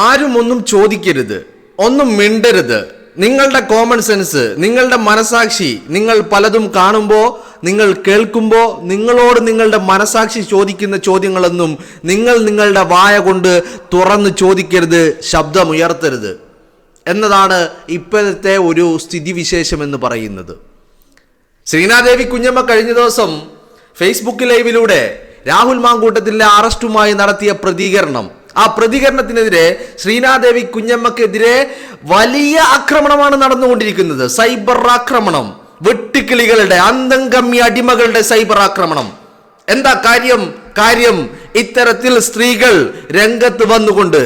ആരും ഒന്നും ചോദിക്കരുത്, ഒന്നും മിണ്ടരുത്. നിങ്ങളുടെ കോമൺ സെൻസ്, നിങ്ങളുടെ മനസാക്ഷി, നിങ്ങൾ പലതും കാണുമ്പോൾ, നിങ്ങൾ കേൾക്കുമ്പോൾ നിങ്ങളോട് നിങ്ങളുടെ മനസാക്ഷി ചോദിക്കുന്ന ചോദ്യങ്ങളൊന്നും നിങ്ങൾ നിങ്ങളുടെ വായ കൊണ്ട് തുറന്ന് ചോദിക്കരുത്, ശബ്ദമുയർത്തരുത് എന്നതാണ് ഇപ്പോഴത്തെ ഒരു സ്ഥിതിവിശേഷം എന്ന് പറയുന്നത്. ശ്രീനാദേവി കുഞ്ഞമ്മ കഴിഞ്ഞ ദിവസം ഫേസ്ബുക്ക് ലൈവിലൂടെ രാഹുൽ മാങ്കൂട്ടത്തിലെ അറസ്റ്റുമായി നടത്തിയ പ്രതികരണം, ആ പ്രതികരണത്തിനെതിരെ ശ്രീനാദേവി കുഞ്ഞമ്മക്കെതിരെ വലിയ ആക്രമണമാണ് നടന്നുകൊണ്ടിരിക്കുന്നത്. സൈബർ ആക്രമണം, വെട്ടുക്കിളികളുടെ, അന്തംകമ്മി അടിമകളുടെ സൈബർ ആക്രമണം. എന്താ കാര്യം ഇത്തരത്തിൽ സ്ത്രീകൾ രംഗത്ത് വന്നുകൊണ്ട്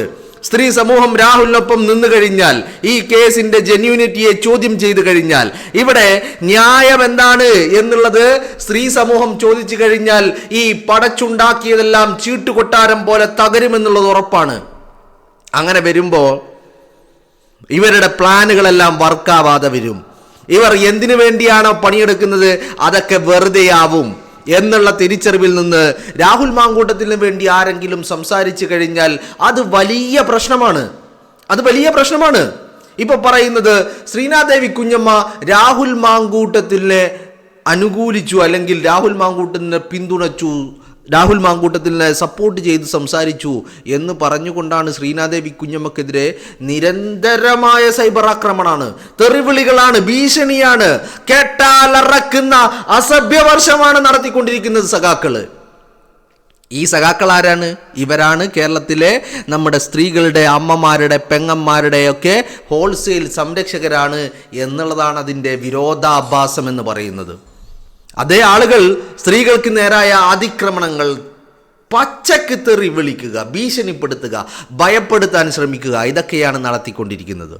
സ്ത്രീ സമൂഹം രാഹുലിനൊപ്പം നിന്നു കഴിഞ്ഞാൽ, ഈ കേസിന്റെ ജെന്യൂനിറ്റിയെ ചോദ്യം ചെയ്തു കഴിഞ്ഞാൽ, ഇവിടെ ന്യായം എന്താണ് എന്നുള്ളത് സ്ത്രീ സമൂഹം ചോദിച്ചു കഴിഞ്ഞാൽ ഈ പടച്ചുണ്ടാക്കിയതെല്ലാം ചീട്ടുകൊട്ടാരം പോലെ തകരുമെന്നുള്ളത് ഉറപ്പാണ്. അങ്ങനെ വരുമ്പോൾ ഇവരുടെ പ്ലാനുകളെല്ലാം വർക്കാവാതെ വരും. ഇവർ എന്തിനു വേണ്ടിയാണോ പണിയെടുക്കുന്നത് അതൊക്കെ വെറുതെയാവും എന്നുള്ള തിരിച്ചറിവിൽ നിന്ന് രാഹുൽ മാങ്കൂട്ടത്തിന് വേണ്ടി ആരെങ്കിലും സംസാരിച്ചു കഴിഞ്ഞാൽ അത് വലിയ പ്രശ്നമാണ്. ഇപ്പൊ പറയുന്നത് ശ്രീനാദേവി കുഞ്ഞമ്മ രാഹുൽ മാങ്കൂട്ടത്തിനെ അനുകൂലിച്ചു, അല്ലെങ്കിൽ രാഹുൽ മാങ്കൂട്ടത്തിനെ പിന്തുണച്ചു, രാഹുൽ മാങ്കൂട്ടത്തിനെ സപ്പോർട്ട് ചെയ്ത് സംസാരിച്ചു എന്ന് പറഞ്ഞുകൊണ്ടാണ് ശ്രീനാദേവി കുഞ്ഞമ്മക്കെതിരെ നിരന്തരമായ സൈബർ ആക്രമണമാണ്, തെറിവിളികളാണ്, ഭീഷണിയാണ്, കേട്ടാലറക്കുന്ന അസഭ്യവർഷമാണ് നടത്തിക്കൊണ്ടിരിക്കുന്നത് സഖാക്കള്. ഈ സഖാക്കൾ ആരാണ്? ഇവരാണ് കേരളത്തിലെ നമ്മുടെ സ്ത്രീകളുടെ, അമ്മമാരുടെ, പെങ്ങന്മാരുടെയൊക്കെ ഹോൾസെയിൽ സംരക്ഷകരാണ് എന്നുള്ളതാണ് അതിൻ്റെ വിരോധാഭാസം എന്ന് പറയുന്നത്. അതേ ആളുകൾ സ്ത്രീകൾക്ക് നേരായ അതിക്രമണങ്ങൾ പച്ചക്ക് തെറി വിളിക്കുക, ഭീഷണിപ്പെടുത്തുക, ഭയപ്പെടുത്താൻ ശ്രമിക്കുക, ഇതൊക്കെയാണ് നടത്തിക്കൊണ്ടിരിക്കുന്നത്.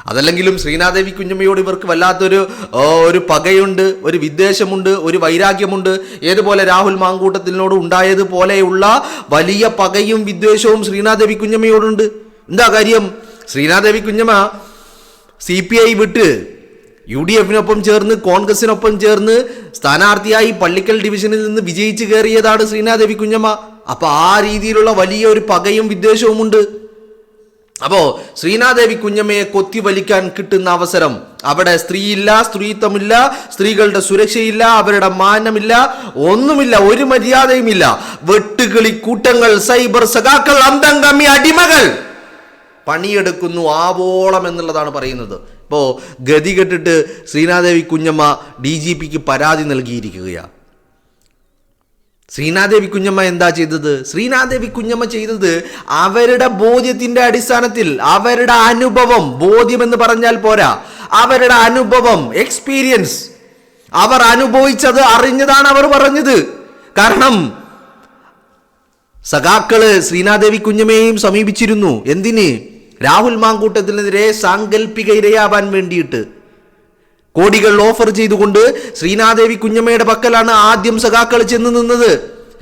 അതല്ലെങ്കിലും ശ്രീനാദേവി കുഞ്ഞമ്മയോട് ഇവർക്ക് വല്ലാത്തൊരു പകയുണ്ട്, ഒരു വിദ്വേഷമുണ്ട്, ഒരു വൈരാഗ്യമുണ്ട്. ഏതുപോലെ രാഹുൽ മാങ്കൂട്ടത്തിനോട് ഉണ്ടായതുപോലെയുള്ള വലിയ പകയും വിദ്വേഷവും ശ്രീനാദേവി കുഞ്ഞമ്മയോടുണ്ട്. എന്താ കാര്യം? ശ്രീനാദേവി കുഞ്ഞമ്മ CPI വിട്ട് UDF-നൊപ്പം ചേർന്ന്, കോൺഗ്രസിനൊപ്പം ചേർന്ന് സ്ഥാനാർത്ഥിയായി പള്ളിക്കൽ ഡിവിഷനിൽ നിന്ന് വിജയിച്ച് കയറിയതാണ് ശ്രീനാദേവി കുഞ്ഞമ്മ. അപ്പൊ ആ രീതിയിലുള്ള വലിയ ഒരു പകയും വിദ്വേഷവും ഉണ്ട്. അപ്പോ ശ്രീനാദേവി കുഞ്ഞമ്മയെ കൊത്തിവലിക്കാൻ കിട്ടുന്ന അവസരം, അവിടെ സ്ത്രീയില്ല, സ്ത്രീത്വമില്ല, സ്ത്രീകളുടെ സുരക്ഷയില്ല, അവരുടെ മാനമില്ല, ഒന്നുമില്ല, ഒരു മര്യാദയുമില്ല. വെട്ടുകിളി കൂട്ടങ്ങൾ, സൈബർ സഖാക്കൾ, അന്തംകമ്മി അടിമകൾ പണിയെടുക്കുന്നു ആവോളം എന്നുള്ളതാണ് പറയുന്നത്. ഇപ്പോൾ ഗതി കെട്ടിട്ട് ശ്രീനാദേവി കുഞ്ഞമ്മ DGPക്ക് പരാതി നൽകിയിരിക്കുകയാണ്. ശ്രീനാദേവി കുഞ്ഞമ്മ എന്താ ചെയ്തത്? ശ്രീനാദേവി കുഞ്ഞമ്മ ചെയ്തത് അവരുടെ ബോധ്യത്തിന്റെ അടിസ്ഥാനത്തിൽ, അവരുടെ അനുഭവം, ബോധ്യം എന്ന് പറഞ്ഞാൽ പോരാ, അവരുടെ അനുഭവം, എക്സ്പീരിയൻസ്, അവർ അനുഭവിച്ചത് അറിഞ്ഞതാണ് അവർ പറഞ്ഞത്. കാരണം സഖാക്കള് ശ്രീനാദേവി കുഞ്ഞമ്മയെയും സമീപിച്ചിരുന്നു. എന്തിന്? രാഹുൽ മാങ്കൂട്ടത്തിനെതിരെ സാങ്കല്പിക ഇരയാവാൻ വേണ്ടിയിട്ട് കോടികൾ ഓഫർ ചെയ്തുകൊണ്ട് ശ്രീനാദേവി കുഞ്ഞമ്മയുടെ പക്കലാണ് ആദ്യം സഖാക്കൾ ചെന്ന് നിന്നത്.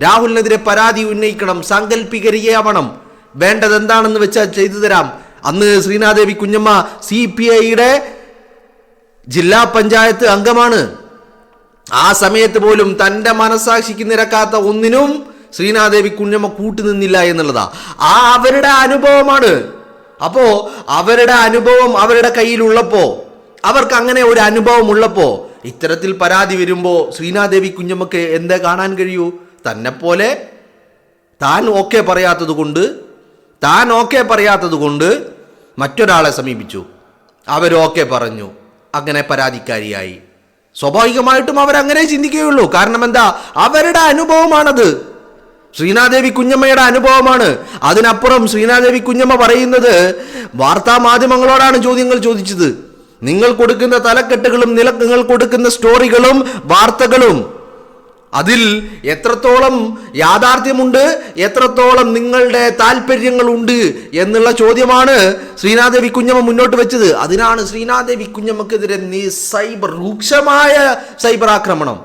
രാഹുലിനെതിരെ പരാതി ഉന്നയിക്കണം, സാങ്കല്പിക ഇരയാവണം, വേണ്ടത് എന്താണെന്ന് വെച്ചാൽ ചെയ്തു തരാം. അന്ന് ശ്രീനാദേവി കുഞ്ഞമ്മ CPIയുടെ ജില്ലാ പഞ്ചായത്ത് അംഗമാണ്. ആ സമയത്ത് പോലും തൻ്റെ മനസാക്ഷിക്ക് നിരക്കാത്ത ഒന്നിനും ശ്രീനാദേവി കുഞ്ഞമ്മ കൂട്ടുനിന്നില്ല എന്നുള്ളതാ. അവരുടെ അനുഭവമാണ്. അപ്പോ അവരുടെ അനുഭവം അവരുടെ കയ്യിലുള്ളപ്പോ, അവർക്ക് അങ്ങനെ ഒരു അനുഭവം ഉള്ളപ്പോ ഇത്തരത്തിൽ പരാതി വരുമ്പോ ശ്രീനാദേവി കുഞ്ഞമ്മക്ക് എന്താ കാണാൻ കഴിയൂ? തന്നെ പോലെ താൻ ഓക്കെ പറയാത്തത് കൊണ്ട് മറ്റൊരാളെ സമീപിച്ചു, അവരൊക്കെ പറഞ്ഞു, അങ്ങനെ പരാതിക്കാരിയായി. സ്വാഭാവികമായിട്ടും അവരങ്ങനെ ചിന്തിക്കുകയുള്ളൂ. കാരണം എന്താ? അവരുടെ അനുഭവമാണത്, ശ്രീനാദേവി കുഞ്ഞമ്മയുടെ അനുഭവമാണ്. അതിനപ്പുറം ശ്രീനാദേവി കുഞ്ഞമ്മ പറയുന്നത് വാർത്താ മാധ്യമങ്ങളോടാണ് ചോദ്യങ്ങൾ ചോദിച്ചത്. നിങ്ങൾ കൊടുക്കുന്ന തലക്കെട്ടുകളും നിങ്ങൾ കൊടുക്കുന്ന സ്റ്റോറികളും വാർത്തകളും അതിൽ എത്രത്തോളം യാഥാർത്ഥ്യമുണ്ട്, എത്രത്തോളം നിങ്ങളുടെ താല്പര്യങ്ങളുണ്ട് എന്നുള്ള ചോദ്യമാണ് ശ്രീനാദേവി കുഞ്ഞമ്മ മുന്നോട്ട് വെച്ചത്. അതിനാണ് ശ്രീനാദേവി കുഞ്ഞമ്മക്കെതിരെ രൂക്ഷമായ സൈബർ ആക്രമണം.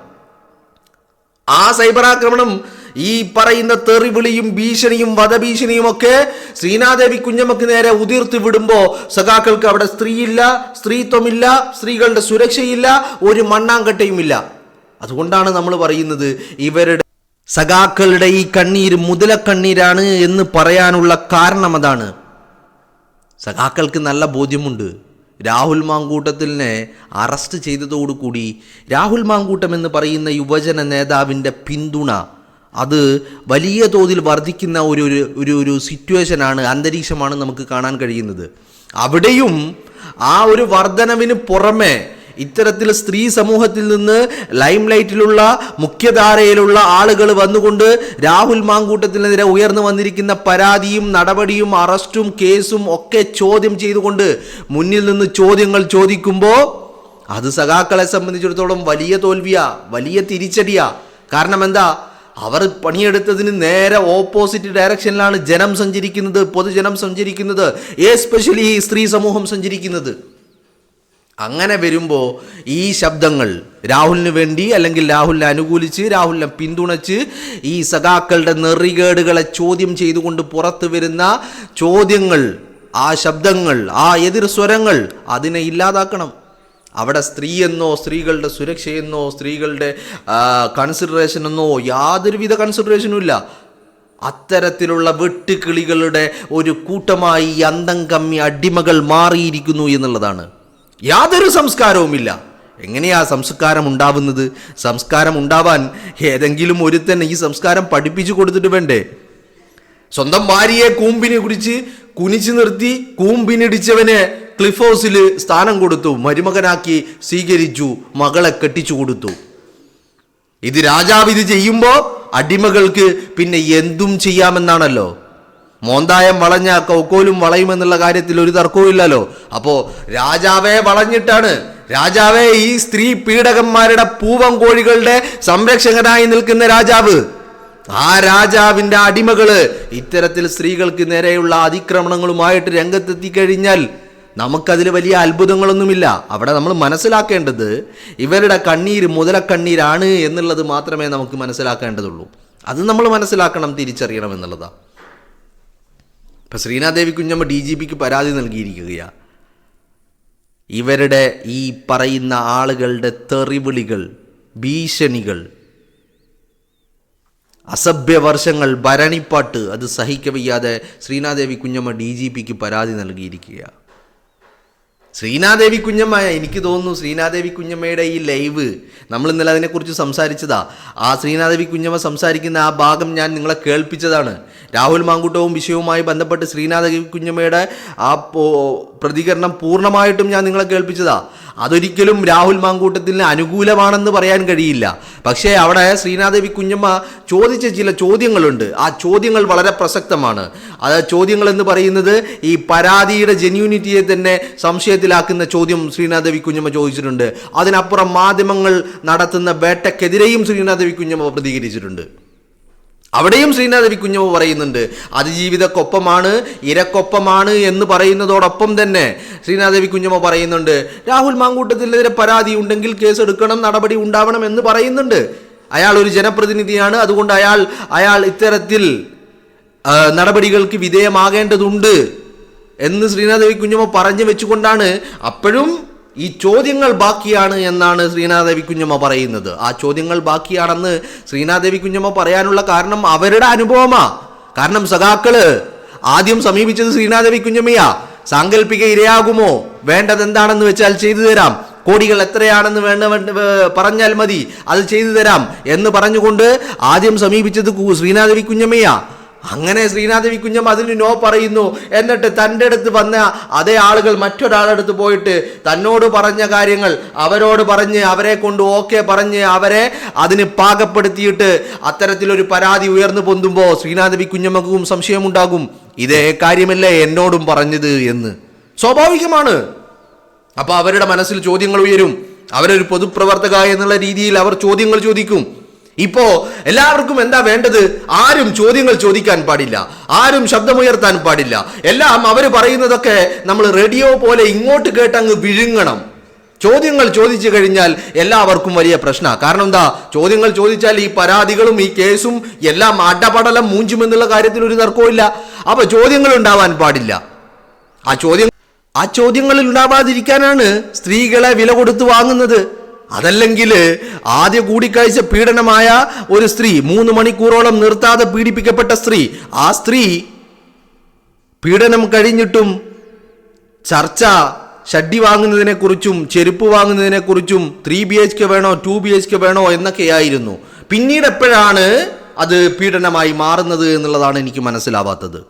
ആ സൈബർ ആക്രമണം, ഈ പറയുന്ന തെറിവിളിയും ഭീഷണിയും വധഭീഷണിയും ഒക്കെ ശ്രീനാദേവി കുഞ്ഞമ്മക്ക് നേരെ ഉതിർത്ത് വിടുമ്പോ സഖാക്കൾക്ക് അവിടെ സ്ത്രീയില്ല, സ്ത്രീത്വമില്ല, സ്ത്രീകളുടെ സുരക്ഷയില്ല, ഒരു മണ്ണാങ്കട്ടയുമില്ല. അതുകൊണ്ടാണ് നമ്മൾ പറയുന്നത് ഇവരുടെ സഖാക്കളുടെ ഈ കണ്ണീര് മുതലക്കണ്ണീരാണ് എന്ന് പറയാനുള്ള കാരണം അതാണ്. സഖാക്കൾക്ക് നല്ല ബോധ്യമുണ്ട്. രാഹുൽ മാങ്കൂട്ടത്തിനെ അറസ്റ്റ് ചെയ്തതോടുകൂടി രാഹുൽ മാങ്കൂട്ടം എന്ന് പറയുന്ന യുവജന നേതാവിൻ്റെ പിന്തുണ അത് വലിയ തോതിൽ വർദ്ധിക്കുന്ന ഒരു സിറ്റുവേഷനാണ്, അന്തരീക്ഷമാണ് നമുക്ക് കാണാൻ കഴിയുന്നത്. അവിടെയും ആ ഒരു വർധനവിന് പുറമെ ഇത്തരത്തിൽ സ്ത്രീ സമൂഹത്തിൽ നിന്ന് ലൈം ലൈറ്റിലുള്ള മുഖ്യധാരയിലുള്ള ആളുകൾ വന്നുകൊണ്ട് രാഹുൽ മാങ്കൂട്ടത്തിനെതിരെ ഉയർന്നു വന്നിരിക്കുന്ന പരാതിയും നടപടിയും അറസ്റ്റും കേസും ഒക്കെ ചോദ്യം ചെയ്തുകൊണ്ട് മുന്നിൽ നിന്ന് ചോദ്യങ്ങൾ ചോദിക്കുമ്പോൾ അത് സഖാക്കളെ സംബന്ധിച്ചിടത്തോളം വലിയ തോൽവിയാ, വലിയ തിരിച്ചടിയാ. കാരണം എന്താ, അവർ പണിയെടുത്തതിന് നേരെ ഓപ്പോസിറ്റ് ഡയറക്ഷനിലാണ് ജനം സഞ്ചരിക്കുന്നത്, പൊതുജനം സഞ്ചരിക്കുന്നത്, എസ്പെഷ്യലി ഈ സ്ത്രീ സമൂഹം സഞ്ചരിക്കുന്നത്. അങ്ങനെ വരുമ്പോൾ ഈ ശബ്ദങ്ങൾ രാഹുലിന് വേണ്ടി അല്ലെങ്കിൽ രാഹുലിനെ അനുകൂലിച്ച് രാഹുലിനെ പിന്തുണച്ച് ഈ സഖാക്കളുടെ നെറികേടുകളെ ചോദ്യം ചെയ്തുകൊണ്ട് പുറത്തു വരുന്ന ചോദ്യങ്ങൾ, ആ ശബ്ദങ്ങൾ, ആ എതിർ സ്വരങ്ങൾ അതിനെ ഇല്ലാതാക്കണം. അവിടെ സ്ത്രീയെന്നോ സ്ത്രീകളുടെ സുരക്ഷയെന്നോ സ്ത്രീകളുടെ കൺസിഡറേഷൻ എന്നോ യാതൊരുവിധ കൺസിഡറേഷനും ഇല്ല. അത്തരത്തിലുള്ള വെട്ടുകിളികളുടെ ഒരു കൂട്ടമായി അന്തം കമ്മി അടിമകൾ മാറിയിരിക്കുന്നു എന്നുള്ളതാണ്. യാതൊരു സംസ്കാരവുമില്ല. എങ്ങനെയാ സംസ്കാരം ഉണ്ടാവുന്നത്? സംസ്കാരം ഉണ്ടാവാൻ ഏതെങ്കിലും ഒരുത്തൻ ഈ സംസ്കാരം പഠിപ്പിച്ചു കൊടുത്തിട്ട് വേണ്ടേ? സ്വന്തം ഭാര്യയെ കൂമ്പിനെ കുറിച്ച് കുനിച്ചു നിർത്തി കൂമ്പിനിടിച്ചവന് ക്ലിഫ് ഹൗസിൽ സ്ഥാനം കൊടുത്തു, മരുമകനാക്കി സ്വീകരിച്ചു, മകളെ കെട്ടിച്ചു കൊടുത്തു. ഇത് രാജാവ് ഇത് ചെയ്യുമ്പോൾ അടിമകൾക്ക് പിന്നെ എന്തും ചെയ്യാമെന്നാണല്ലോ. മോന്തായം വളഞ്ഞ കൗക്കോലും വളയുമെന്നുള്ള കാര്യത്തിൽ ഒരു തർക്കവും ഇല്ലല്ലോ. അപ്പോ രാജാവെ വളഞ്ഞിട്ടാണ്, രാജാവെ ഈ സ്ത്രീ പീഡകന്മാരുടെ പൂവൻ കോഴികളുടെ സംരക്ഷകനായി നിൽക്കുന്ന രാജാവ്, ആ രാജാവിന്റെ അടിമകള് ഇത്തരത്തിൽ സ്ത്രീകൾക്ക് നേരെയുള്ള അതിക്രമണങ്ങളുമായിട്ട് രംഗത്തെത്തി കഴിഞ്ഞാൽ നമുക്കതിൽ വലിയ അത്ഭുതങ്ങളൊന്നുമില്ല. അവിടെ നമ്മൾ മനസ്സിലാക്കേണ്ടത് ഇവരുടെ കണ്ണീര് മുതലക്കണ്ണീരാണ് എന്നുള്ളത് മാത്രമേ നമുക്ക് മനസ്സിലാക്കേണ്ടതുള്ളൂ. അത് നമ്മൾ മനസ്സിലാക്കണം, തിരിച്ചറിയണം എന്നുള്ളതാണ്. ഇപ്പം ശ്രീനാദേവി കുഞ്ഞമ്മ DGPക്ക് പരാതി നൽകിയിരിക്കുകയാണ്. ഇവരുടെ ഈ പറയുന്ന ആളുകളുടെ തെറിവിളികൾ, ഭീഷണികൾ, അസഭ്യവർഷങ്ങൾ, ഭരണിപ്പാട്ട് അത് സഹിക്കവയ്യാതെ ശ്രീനാദേവി കുഞ്ഞമ്മ DGPക്ക് പരാതി നൽകിയിരിക്കുകയാണ്. ശ്രീനാദേവി കുഞ്ഞമ്മ, എനിക്ക് തോന്നുന്നു ശ്രീനാദേവി കുഞ്ഞമ്മയുടെ ഈ ലൈവ് നമ്മൾ ഇന്നലെ അതിനെക്കുറിച്ച് സംസാരിച്ചതാ. ആ ശ്രീനാദേവി കുഞ്ഞമ്മ സംസാരിക്കുന്ന ആ ഭാഗം ഞാൻ നിങ്ങളെ കേൾപ്പിച്ചതാണ്. രാഹുൽ മാങ്കൂട്ടവും വിഷയവുമായി ബന്ധപ്പെട്ട് ശ്രീനാദേവി കുഞ്ഞമ്മയുടെ ആ പ്രതികരണം പൂർണ്ണമായിട്ടും ഞാൻ നിങ്ങളെ കേൾപ്പിച്ചതാ. അതൊരിക്കലും രാഹുൽ മാങ്കൂട്ടത്തിന് അനുകൂലമാണെന്ന് പറയാൻ കഴിയില്ല. പക്ഷേ അവിടെ ശ്രീനാദേവി കുഞ്ഞമ്മ ചോദിച്ച ചില ചോദ്യങ്ങളുണ്ട്. ആ ചോദ്യങ്ങൾ വളരെ പ്രസക്തമാണ്. അത് ചോദ്യങ്ങൾ എന്ന് പറയുന്നത് ഈ പരാതിയുടെ ജെന്യൂനിറ്റിയെ തന്നെ സംശയത്തിലാക്കുന്ന ചോദ്യം ശ്രീനാദേവി കുഞ്ഞമ്മ ചോദിച്ചിട്ടുണ്ട്. അതിനപ്പുറം മാധ്യമങ്ങൾ നടത്തുന്ന വേട്ടക്കെതിരെയും ശ്രീനാദേവി കുഞ്ഞമ്മ പ്രതികരിച്ചിട്ടുണ്ട്. അവിടെയും ശ്രീനാദേവി കുഞ്ഞമ്മ പറയുന്നുണ്ട് അതിജീവിതക്കൊപ്പമാണ്, ഇരക്കൊപ്പമാണ് എന്ന് പറയുന്നതോടൊപ്പം തന്നെ ശ്രീനാദേവി കുഞ്ഞമ്മ പറയുന്നുണ്ട് രാഹുൽ മാങ്കൂട്ടത്തിനെതിരെ പരാതി ഉണ്ടെങ്കിൽ കേസെടുക്കണം, നടപടി ഉണ്ടാവണം എന്ന് പറയുന്നുണ്ട്. അയാൾ ഒരു ജനപ്രതിനിധിയാണ്, അതുകൊണ്ട് അയാൾ ഇത്തരത്തിൽ നടപടികൾക്ക് വിധേയമാകേണ്ടതുണ്ട് എന്ന് ശ്രീനാദേവി കുഞ്ഞമ്മ പറഞ്ഞു വെച്ചുകൊണ്ടാണ് അപ്പോഴും ഈ ചോദ്യങ്ങൾ ബാക്കിയാണ് എന്നാണ് ശ്രീനാദേവി കുഞ്ഞമ്മ പറയുന്നത്. ആ ചോദ്യങ്ങൾ ബാക്കിയാണെന്ന് ശ്രീനാദേവി കുഞ്ഞമ്മ പറയാനുള്ള കാരണം അവരുടെ അനുഭവമാ. കാരണം സഖാക്കള് ആദ്യം സമീപിച്ചത് ശ്രീനാദേവി കുഞ്ഞമ്മയാ. സാങ്കല്പിക ഇരയാകുമോ, വേണ്ടത് എന്താണെന്ന് വെച്ചാൽ ചെയ്തു തരാം, കോടികൾ എത്രയാണെന്ന് പറഞ്ഞാൽ മതി, അത് ചെയ്തു തരാം എന്ന് പറഞ്ഞുകൊണ്ട് ആദ്യം സമീപിച്ചത് ശ്രീനാദേവി കുഞ്ഞമ്മയാ. അങ്ങനെ ശ്രീനാദേവി കുഞ്ഞമ്മ അതിന് നോ പറയുന്നു. എന്നിട്ട് തൻ്റെ അടുത്ത് വന്ന അതേ ആളുകൾ മറ്റൊരാളടുത്ത് പോയിട്ട് തന്നോട് പറഞ്ഞ കാര്യങ്ങൾ അവരോട് പറഞ്ഞ് അവരെ കൊണ്ട് ഓക്കെ പറഞ്ഞ് അവരെ അതിന് പാകപ്പെടുത്തിയിട്ട് അത്തരത്തിലൊരു പരാതി ഉയർന്നു പൊന്തുമ്പോൾ ശ്രീനാദേവി കുഞ്ഞമ്മക്കും സംശയമുണ്ടാകും, ഇതേ കാര്യമല്ലേ എന്നോടും പറഞ്ഞത് എന്ന്. സ്വാഭാവികമാണ്. അപ്പൊ അവരുടെ മനസ്സിൽ ചോദ്യങ്ങൾ ഉയരും. അവരൊരു പൊതുപ്രവർത്തക എന്നുള്ള രീതിയിൽ അവർ ചോദ്യങ്ങൾ ചോദിക്കും. ഇപ്പോ എല്ലാവർക്കും എന്താ വേണ്ടത്? ആരും ചോദ്യങ്ങൾ ചോദിക്കാൻ പാടില്ല, ആരും ശബ്ദമുയർത്താൻ പാടില്ല. എല്ലാം അവർ പറയുന്നതൊക്കെ നമ്മൾ റേഡിയോ പോലെ ഇങ്ങോട്ട് കേട്ടങ്ങ് വിഴുങ്ങണം. ചോദ്യങ്ങൾ ചോദിച്ചു കഴിഞ്ഞാൽ എല്ലാവർക്കും വലിയ പ്രശ്നമാണ്. കാരണം എന്താ, ചോദ്യങ്ങൾ ചോദിച്ചാൽ ഈ പരാതികളും ഈ കേസും എല്ലാം അടപടലം മൂഞ്ചുമെന്നുള്ള കാര്യത്തിൽ ഒരു തർക്കവും. അപ്പൊ ചോദ്യങ്ങൾ ഉണ്ടാവാൻ പാടില്ല. ആ ചോദ്യങ്ങളിൽ ഉണ്ടാവാതിരിക്കാനാണ് സ്ത്രീകളെ വില കൊടുത്ത് വാങ്ങുന്നത്. അതല്ലെങ്കിൽ ആദ്യ കൂടിക്കാഴ്ച പീഡനമായ ഒരു സ്ത്രീ, 3 മണിക്കൂറോളം നിർത്താതെ പീഡിപ്പിക്കപ്പെട്ട സ്ത്രീ, ആ സ്ത്രീ പീഡനം കഴിഞ്ഞിട്ടും ചർച്ച ഷഡ്ഡി വാങ്ങുന്നതിനെക്കുറിച്ചും ചെരുപ്പ് വാങ്ങുന്നതിനെക്കുറിച്ചും 3 BHK വേണോ 2 BHK വേണോ എന്നൊക്കെയായിരുന്നു. പിന്നീട് എപ്പോഴാണ് അത് പീഡനമായി മാറുന്നത് എന്നുള്ളതാണ് എനിക്ക് മനസ്സിലാവാത്തത്.